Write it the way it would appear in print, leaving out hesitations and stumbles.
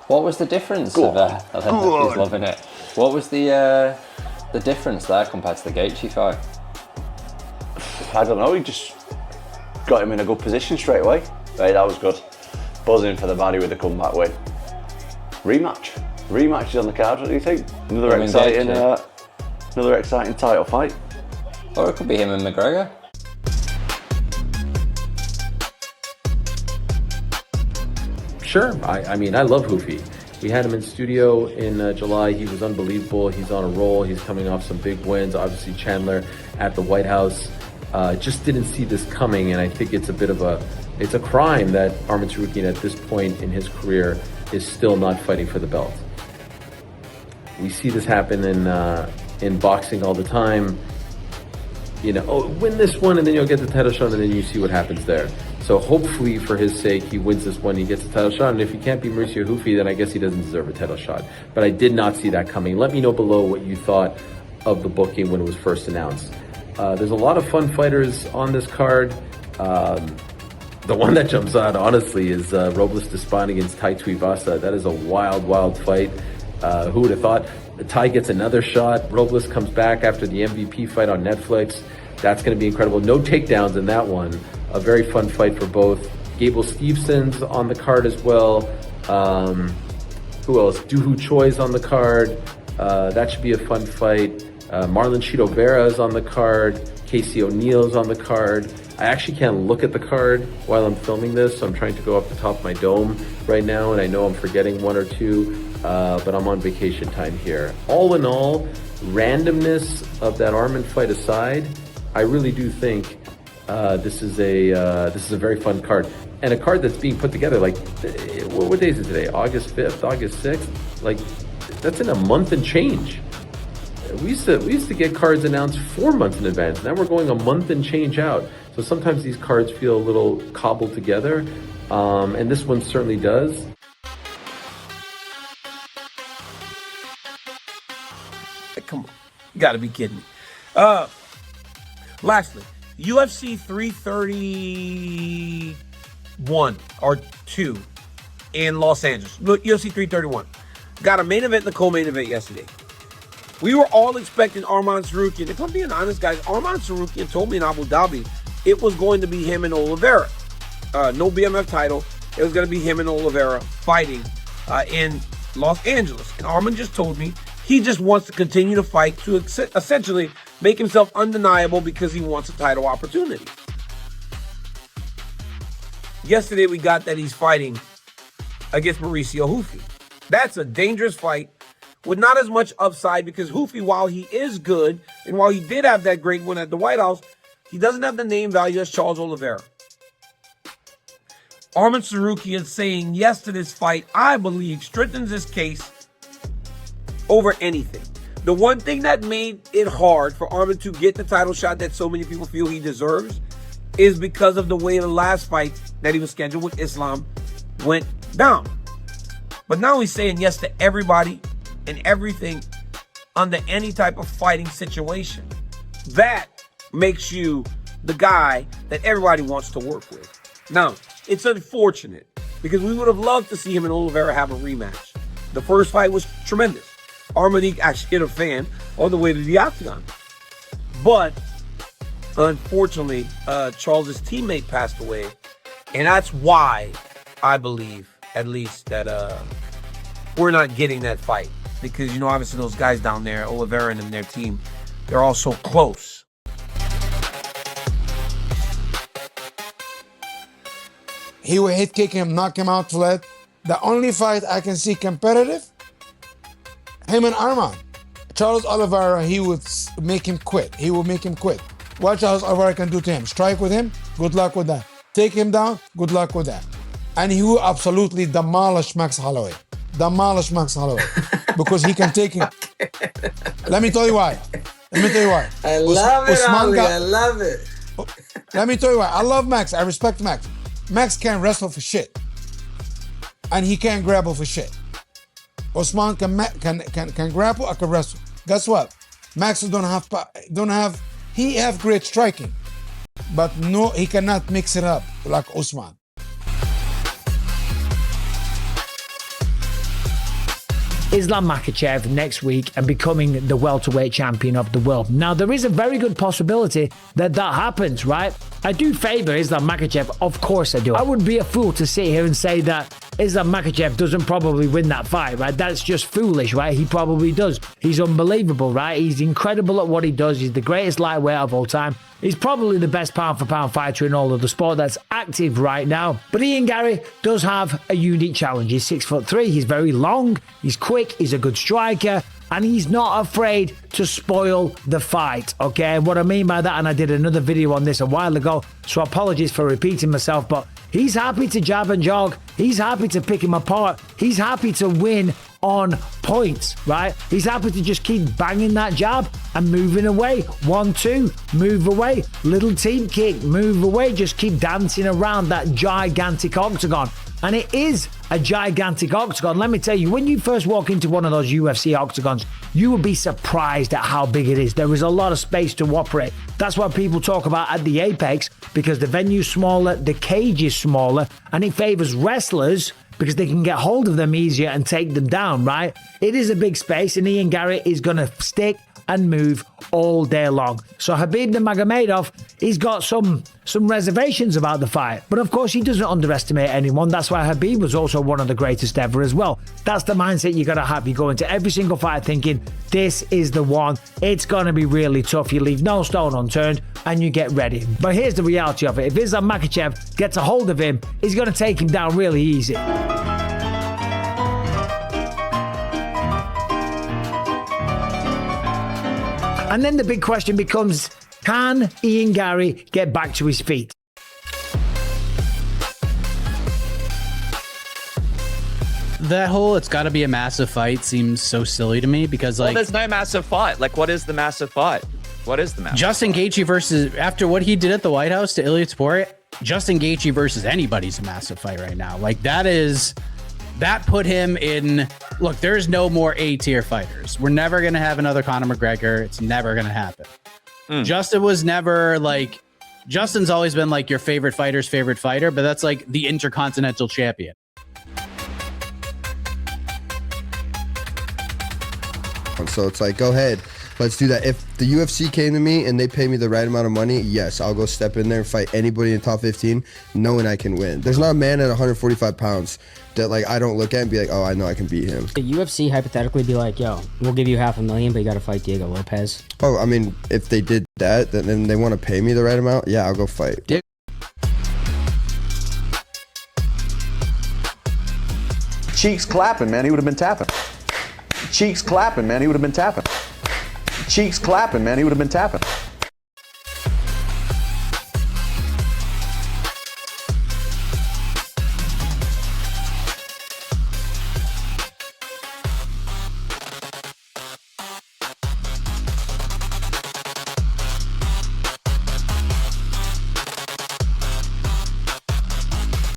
What was the difference? He's loving it. What was the difference there compared to the Gaethje fight? I don't know. He just got him in a good position straight away. Right, that was good. Buzzing for the body with the comeback win. Rematch is on the card. What do you think? Another exciting title fight. Or it could be him and McGregor. Sure. I mean, I love Ruffy. We had him in studio in July. He was unbelievable. He's on a roll. He's coming off some big wins. Obviously, Chandler at the White House. Just didn't see this coming, and I think it's a crime that Arman Tsarukyan at this point in his career is still not fighting for the belt. We see this happen in boxing all the time. You know, oh, win this one and then you'll get the title shot, and then you see what happens there. So hopefully for his sake, he wins this one, he gets the title shot, and if he can't be Mauricio Ruffy, then I guess he doesn't deserve a title shot. But I did not see that coming. Let me know below what you thought of the booking when it was first announced. There's a lot of fun fighters on this card. The one that jumps out, honestly, is Robles Despond against Tai Tuivasa. That is a wild fight. Who would have thought? Tai gets another shot. Robles comes back after the MVP fight on Netflix. That's going to be incredible. No takedowns in that one. A very fun fight for both. Gable Stevenson's on the card as well. Who else? Doohoo Choi's on the card. That should be a fun fight. Marlon Chito Vera is on the card. Casey O'Neill's on the card. I actually can't look at the card while I'm filming this, so I'm trying to go up the top of my dome right now, and I know I'm forgetting one or two, but I'm on vacation time here. All in all, randomness of that Arman fight aside, I really do think this is a very fun card, and a card that's being put together. Like, what day is it today? August 5th, August 6th. Like, that's in a month and change. We used to get cards announced 4 months in advance. Now we're going a month and change out. So sometimes these cards feel a little cobbled together, and this one certainly does. Come on, you gotta be kidding me. Lastly, UFC 331 or 2 in Los Angeles. UFC 331 got a main event and a co-main event yesterday. We were all expecting Arman Tsarukyan. If I'm being honest, guys, Arman Tsarukyan told me in Abu Dhabi it was going to be him and Oliveira. No BMF title. It was going to be him and Oliveira fighting in Los Angeles. And Arman just told me he just wants to continue to fight to essentially make himself undeniable because he wants a title opportunity. Yesterday we got that he's fighting against Mauricio Ruffy. That's a dangerous fight with not as much upside because Ruffy, while he is good and while he did have that great win at the White House, he doesn't have the name value as Charles Oliveira. Arman Tsarukyan saying yes to this fight, I believe, strengthens his case over anything. The one thing that made it hard for Arman to get the title shot that so many people feel he deserves is because of the way the last fight that he was scheduled with Islam went down. But now he's saying yes to everybody and everything under any type of fighting situation. That makes you the guy that everybody wants to work with. Now, it's unfortunate because we would have loved to see him and Oliveira have a rematch. The first fight was tremendous. Arman actually hit a fan all the way to the octagon. But unfortunately, Charles's teammate passed away. And that's why I believe, at least, that we're not getting that fight. Because, you know, obviously those guys down there, Oliveira and their team, they're all so close. He will hit kick him, knock him out flat. The only fight I can see competitive, him and Arman. Charles Oliveira, he would make him quit. He will make him quit. What Charles Oliveira can do to him? Strike with him? Good luck with that. Take him down? Good luck with that. And he will absolutely demolish Max Holloway. Demolish Max Holloway. Because he can take him. Let me tell you why. I love it, Ali. I love it. Let me tell you why. I love Max. I respect Max. Max can't wrestle for shit. And he can't grapple for shit. Usman can grapple, I can wrestle. Guess what? Max he have great striking. But no, he cannot mix it up like Usman. Islam Makhachev next week and becoming the welterweight champion of the world. Now, there is a very good possibility that that happens, right? I do favor Islam Makhachev, of course I do. I would be a fool to sit here and say that Islam Makhachev doesn't probably win that fight, right? That's just foolish, right? He probably does. He's unbelievable, right? He's incredible at what he does. He's the greatest lightweight of all time. He's probably the best pound-for-pound fighter in all of the sport that's active right now. But Ian Garry does have a unique challenge. He's 6'3", he's very long, he's quick, he's a good striker, and he's not afraid to spoil the fight, okay? And what I mean by that, and I did another video on this a while ago, so apologies for repeating myself, but he's happy to jab and jog. He's happy to pick him apart. He's happy to win on points, right? He's happy to just keep banging that jab and moving away. 1-2, move away. Little team kick, move away. Just keep dancing around that gigantic octagon. And it is a gigantic octagon. Let me tell you, when you first walk into one of those UFC octagons, you will be surprised at how big it is. There is a lot of space to operate. That's what people talk about at the Apex, because the venue's smaller, the cage is smaller, and it favors wrestlers because they can get hold of them easier and take them down, right? It is a big space, and Ian Garry is going to stick and move all day long. So Khabib Nurmagomedov, he's got some reservations about the fight. But of course, he doesn't underestimate anyone. That's why Khabib was also one of the greatest ever as well. That's the mindset you got to have. You go into every single fight thinking, this is the one. It's going to be really tough. You leave no stone unturned and you get ready. But here's the reality of it. If Islam Makhachev gets a hold of him, he's going to take him down really easy. And then the big question becomes, can Ian Garry get back to his feet? That whole it's got to be a massive fight seems so silly to me because, like, well, there's no massive fight. Like, what is the massive fight? What is the massive Justin Gaethje versus, after what he did at the White House to Ilya Poirier, Justin Gaethje versus anybody's a massive fight right now. Like, that put him in, look, there's no more A-tier fighters. We're never going to have another Conor McGregor. It's never going to happen. Justin was never like, Justin's always been like your favorite fighter's favorite fighter, but that's like the Intercontinental Champion. So it's like, go ahead, let's do that. If the UFC came to me and they pay me the right amount of money, yes, I'll go step in there and fight anybody in the top 15, knowing I can win. There's not a man at 145 pounds that, like, I don't look at and be like, oh, I know I can beat him. The UFC hypothetically be like, yo, we'll give you $500,000, but you got to fight Diego Lopez. Oh, I mean, if they did that, then they want to pay me the right amount, yeah, I'll go fight. Cheeks clapping, man, he would have been tapping. Cheeks clapping, man, he would have been tapping. Cheeks clapping, man, he would have been tapping.